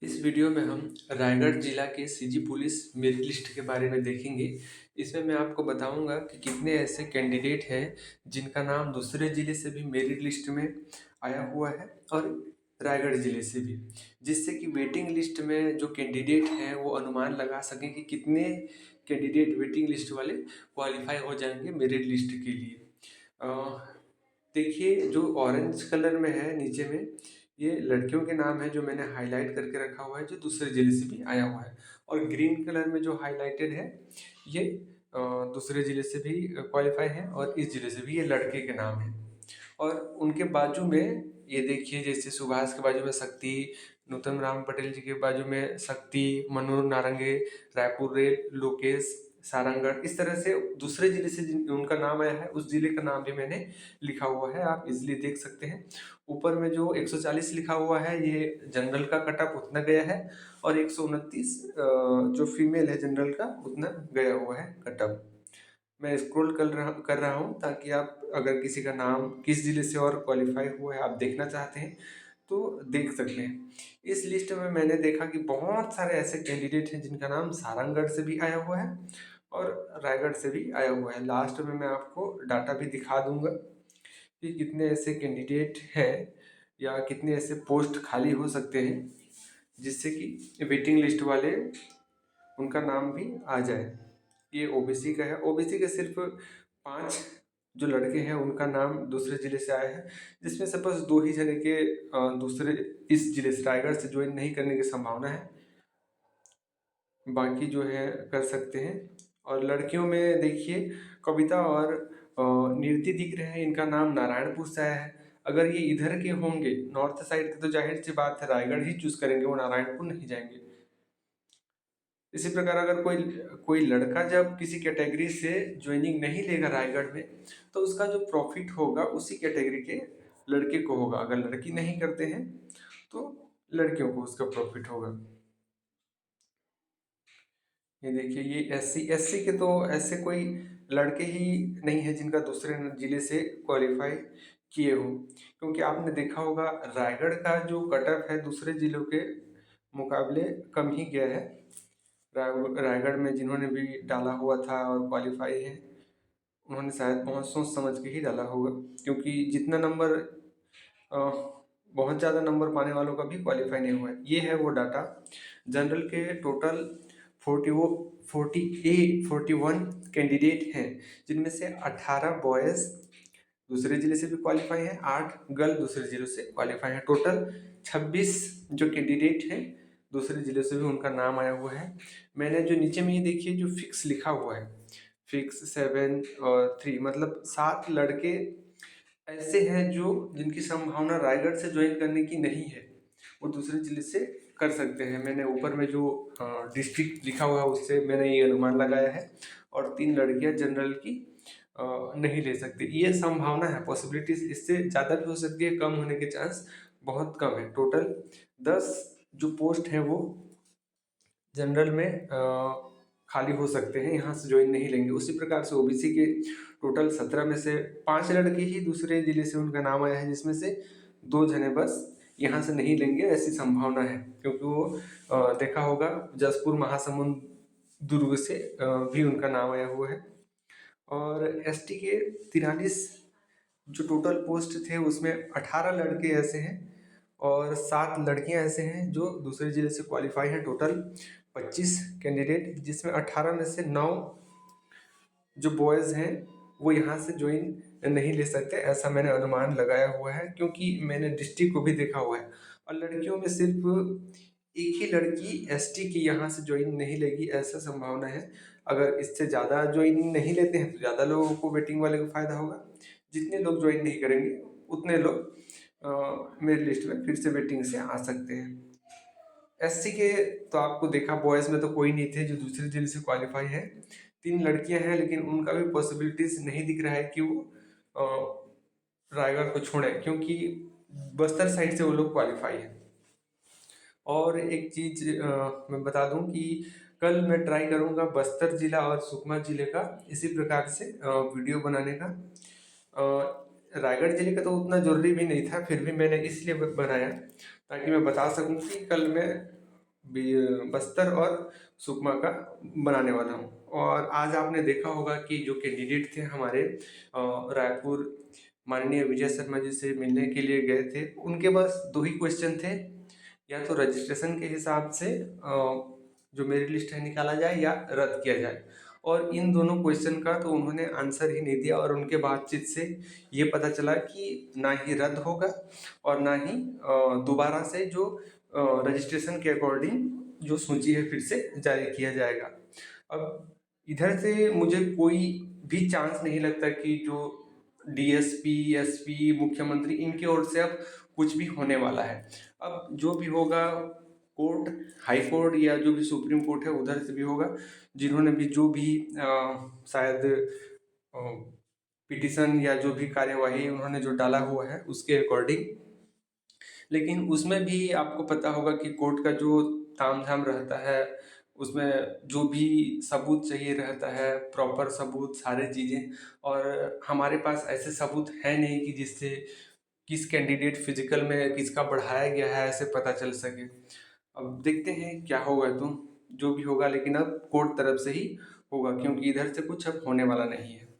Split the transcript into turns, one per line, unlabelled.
इस वीडियो में हम रायगढ़ जिला के सीजी पुलिस मेरिट लिस्ट के बारे में देखेंगे। इसमें मैं आपको बताऊंगा कि कितने ऐसे कैंडिडेट हैं जिनका नाम दूसरे जिले से भी मेरिट लिस्ट में आया हुआ है और रायगढ़ जिले से भी, जिससे कि वेटिंग लिस्ट में जो कैंडिडेट हैं वो अनुमान लगा सकें कि कितने कैंडिडेट वेटिंग लिस्ट वाले क्वालिफाई हो जाएंगे मेरिट लिस्ट के लिए। देखिए, जो ऑरेंज कलर में है नीचे में, ये लड़कियों के नाम है जो मैंने हाईलाइट करके रखा हुआ है, जो दूसरे जिले से भी आया हुआ है। और ग्रीन कलर में जो हाईलाइटेड है, ये दूसरे जिले से भी क्वालिफाई है और इस जिले से भी ये लड़के के नाम है। और उनके बाजू में ये देखिए, जैसे सुभाष के बाजू में शक्ति, नूतन राम पटेल जी के बाजू में शक्ति, मनोज नारंगे, रायपुर रेल, लोकेश, सारंगढ़, इस तरह से दूसरे जिले से जिन उनका नाम आया है उस जिले का नाम भी मैंने लिखा हुआ है, आप इजिली देख सकते हैं। ऊपर में जो 140 लिखा हुआ है ये जनरल का कट ऑफ उतना गया है, और 129 जो फीमेल है जनरल का उतना गया हुआ है कट ऑफ। मैं स्क्रॉल कर रहा हूँ ताकि आप, अगर किसी का नाम किस जिले से और क्वालिफाई हुआ है आप देखना चाहते हैं तो देख सकते हैं। इस लिस्ट में मैंने देखा कि बहुत सारे ऐसे कैंडिडेट हैं जिनका नाम सारंगढ़ से भी आया हुआ है और रायगढ़ से भी आया हुआ है। लास्ट में मैं आपको डाटा भी दिखा दूंगा कि कितने ऐसे कैंडिडेट हैं या कितने ऐसे पोस्ट खाली हो सकते हैं, जिससे कि वेटिंग लिस्ट वाले उनका नाम भी आ जाए। ये ओबीसी का है। ओबीसी के सिर्फ 5 जो लड़के हैं उनका नाम दूसरे जिले से आया है, जिसमें से बस 2 ही जने के दूसरे इस जिले से रायगढ़ से ज्वाइन नहीं करने की संभावना है, बाकी जो है कर सकते हैं। और लड़कियों में देखिए, कविता और नीरति दिख रहे हैं, इनका नाम नारायणपुर से आया है। अगर ये इधर के होंगे नॉर्थ साइड के तो जाहिर सी बात है रायगढ़ ही चूज करेंगे, वो नारायणपुर नहीं जाएंगे। इसी प्रकार अगर कोई कोई लड़का जब किसी कैटेगरी से ज्वाइनिंग नहीं लेगा रायगढ़ में, तो उसका जो प्रॉफिट होगा उसी कैटेगरी के लड़के को होगा। अगर लड़की नहीं करते हैं तो लड़कियों को उसका प्रॉफिट होगा। ये देखिए, ये एससी के तो ऐसे कोई लड़के ही नहीं है जिनका दूसरे जिले से क्वालिफाई किए हो, क्योंकि आपने देखा होगा रायगढ़ का जो कट ऑफ है दूसरे जिलों के मुकाबले कम ही गया है। रायगढ़ में जिन्होंने भी डाला हुआ था और क्वालिफाई है, उन्होंने शायद बहुत सोच समझ के ही डाला होगा, क्योंकि जितना नंबर बहुत ज़्यादा नंबर पाने वालों का भी क्वालिफाई नहीं हुआ है। ये है वो डाटा। जनरल के टोटल 41 कैंडिडेट हैं, जिनमें से 18 बॉयज़ दूसरे जिले से भी क्वालिफाई हैं, 8 गर्ल दूसरे जिलों से क्वालिफाई हैं। टोटल 26 जो कैंडिडेट हैं दूसरे जिले से भी उनका नाम आया हुआ है। मैंने जो नीचे में ये देखिए जो फिक्स लिखा हुआ है, फिक्स 7 और 3, मतलब 7 लड़के ऐसे हैं जो जिनकी संभावना रायगढ़ से ज्वाइन करने की नहीं है, वो दूसरे जिले से कर सकते हैं। मैंने ऊपर में जो डिस्ट्रिक्ट लिखा हुआ है उससे मैंने ये अनुमान लगाया है। और 3 लड़कियां जनरल की नहीं ले सकती। ये संभावना है, पॉसिबिलिटीज इससे ज़्यादा भी हो सकती है, कम होने के चांस बहुत कम है। टोटल 10 जो पोस्ट हैं वो जनरल में खाली हो सकते हैं, यहाँ से ज्वाइन नहीं लेंगे। उसी प्रकार से ओबीसी के टोटल 17 में से 5 लड़के ही दूसरे जिले से उनका नाम आया है, जिसमें से 2 जने बस यहाँ से नहीं लेंगे, ऐसी संभावना है। क्योंकि वो देखा होगा जसपुर, महासमुंद, दुर्ग से भी उनका नाम आया हुआ है। और एसटी के 43 जो टोटल पोस्ट थे उसमें 18 लड़के ऐसे हैं और 7 लड़कियां ऐसे हैं जो दूसरे जिले से क्वालिफाई हैं। टोटल 25 कैंडिडेट, जिसमें 18 में से 9 जो बॉयज़ हैं वो यहाँ से ज्वाइन नहीं ले सकते, ऐसा मैंने अनुमान लगाया हुआ है, क्योंकि मैंने डिस्ट्रिक्ट को भी देखा हुआ है। और लड़कियों में सिर्फ एक ही लड़की एसटी की यहाँ से ज्वाइन नहीं लेगी, ऐसा संभावना है। अगर इससे ज़्यादा ज्वाइन नहीं लेते हैं तो ज़्यादा लोगों को वेटिंग वाले को फ़ायदा होगा। जितने लोग ज्वाइन नहीं करेंगे उतने लोग मेरी लिस्ट में फिर से वेटिंग से आ सकते हैं। एससी के तो आपको देखा, बॉयज़ में तो कोई नहीं थे जो दूसरे जिले से क्वालिफाई है। 3 लड़कियां हैं, लेकिन उनका भी पॉसिबिलिटीज नहीं दिख रहा है कि वो रायगढ़ को छोड़े, क्योंकि बस्तर साइड से वो लोग क्वालिफाई है। और एक चीज़ मैं बता दूं कि कल मैं ट्राई करूंगा बस्तर जिला और सुकमा जिले का इसी प्रकार से वीडियो बनाने का। रायगढ़ जिले का तो उतना ज़रूरी भी नहीं था, फिर भी मैंने इसलिए बनाया ताकि मैं बता सकूं कि कल मैं बस्तर और सुकमा का बनाने वाला हूँ। और आज आपने देखा होगा कि जो कैंडिडेट थे हमारे रायपुर माननीय विजय शर्मा जी से मिलने के लिए गए थे, उनके पास दो ही क्वेश्चन थे, या तो रजिस्ट्रेशन के हिसाब से जो मेरिट लिस्ट है निकाला जाए या रद्द किया जाए। और इन दोनों क्वेश्चन का तो उन्होंने आंसर ही नहीं दिया, और उनके बातचीत से ये पता चला कि ना ही रद्द होगा और ना ही दोबारा से जो रजिस्ट्रेशन के अकॉर्डिंग जो सूची है फिर से जारी किया जाएगा। अब इधर से मुझे कोई भी चांस नहीं लगता कि जो डीएसपी, एसपी, मुख्यमंत्री इनकी ओर से अब कुछ भी होने वाला है। अब जो भी होगा कोर्ट, हाई कोर्ट या जो भी सुप्रीम कोर्ट है उधर से भी होगा, जिन्होंने भी जो भी शायद पिटिशन या जो भी कार्यवाही उन्होंने जो डाला हुआ है उसके अकॉर्डिंग। लेकिन उसमें भी आपको पता होगा कि कोर्ट का जो तामझाम रहता है, उसमें जो भी सबूत चाहिए रहता है, प्रॉपर सबूत, सारे चीज़ें, और हमारे पास ऐसे सबूत है नहीं कि जिससे किस कैंडिडेट फिजिकल में किसका बढ़ाया गया है ऐसे पता चल सके। अब देखते हैं क्या होगा, तो जो भी होगा, लेकिन अब कोर्ट तरफ से ही होगा, क्योंकि इधर से कुछ अब होने वाला नहीं है।